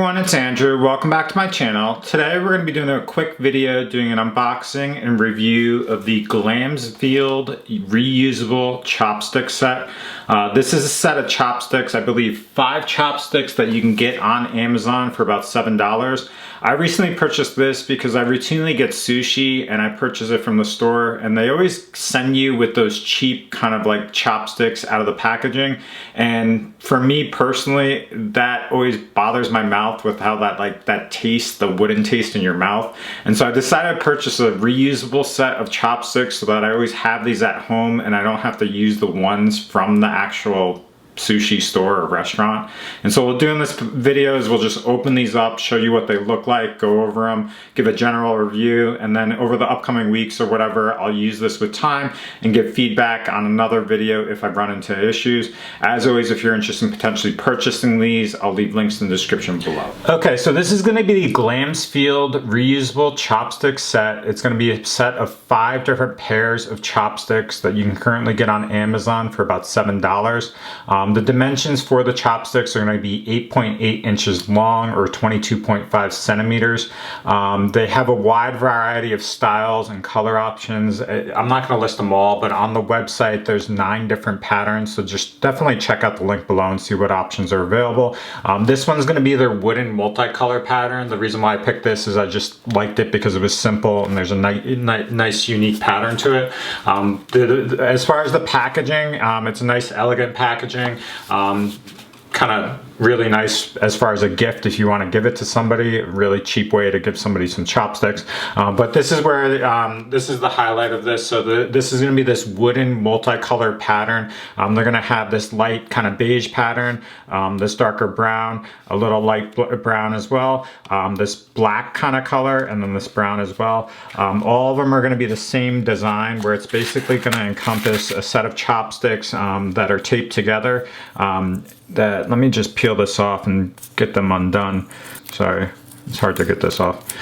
everyone, it's Andrew. Welcome back to my channel. Today we're going to be doing a quick video doing an unboxing and review of the Glamfields Reusable Chopstick set. This is a set of chopsticks, I believe 5 chopsticks that you can get on Amazon for about $7. I recently purchased this because I routinely get sushi and I purchase it from the store, and they always send you with those cheap kind of like chopsticks out of the packaging. And for me personally, that always bothers my mouth with how that taste, the wooden taste in your mouth. And so I decided to purchase a reusable set of chopsticks so that I always have these at home and I don't have to use the ones from the actual sushi store or restaurant. And so what we'll do in this video is we'll just open these up, show you what they look like, go over them, give a general review, and then over the upcoming weeks or whatever, I'll use this with time and give feedback on another video if I run into issues. As always, if you're interested in potentially purchasing these, I'll leave links in the description below. Okay, so this is going to be the Glamfields Reusable Chopstick set. It's going to be a set of 5 different pairs of chopsticks that you can currently get on Amazon for about $7. The dimensions for the chopsticks are going to be 8.8 inches long or 22.5 centimeters. They have a wide variety of styles and color options. I'm not going to list them all, but on the website there's 9 different patterns, so just definitely check out the link below and see what options are available. This one's going to be their Wooden-Multicolor Pattern. The reason why I picked this is I just liked it because it was simple and there's a nice unique pattern to it. As far as the packaging, it's a nice elegant packaging. Kind of really nice as far as a gift if you want to give it to somebody. A really cheap way to give somebody some chopsticks. But this is where this is the highlight of this. So this is going to be this Wooden-Multicolor Pattern. They're going to have this light kind of beige pattern, this darker brown, a little light brown as well, this black kind of color, and then this brown as well. All of them are going to be the same design, where it's basically going to encompass a set of chopsticks that are taped together. Let me just peel this off and get them undone. Sorry, it's hard to get this off.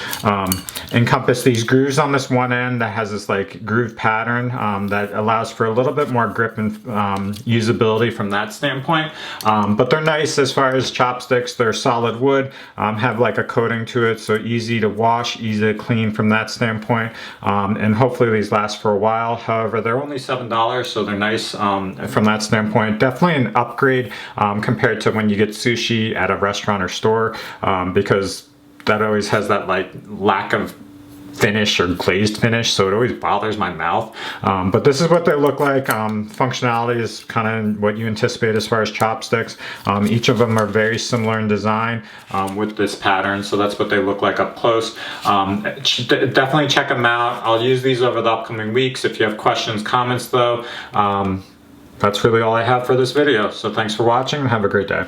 Encompass these grooves on this one end that has this like groove pattern that allows for a little bit more grip and usability from that standpoint. But they're nice as far as chopsticks. They're solid wood, have like a coating to it, so easy to wash, easy to clean from that standpoint. And hopefully these last for a while. However, they're only $7, so they're nice from that standpoint. Definitely an upgrade compared to when you get sushi at a restaurant or store, because that always has that like lack of finish or glazed finish, so it always bothers my mouth. But this is what they look like. Functionality is kind of what you anticipate as far as chopsticks. Each of them are very similar in design with this pattern, so that's what they look like up close. Definitely check them out. I'll use these over the upcoming weeks. If you have questions, comments though, that's really all I have for this video. So thanks for watching and have a great day.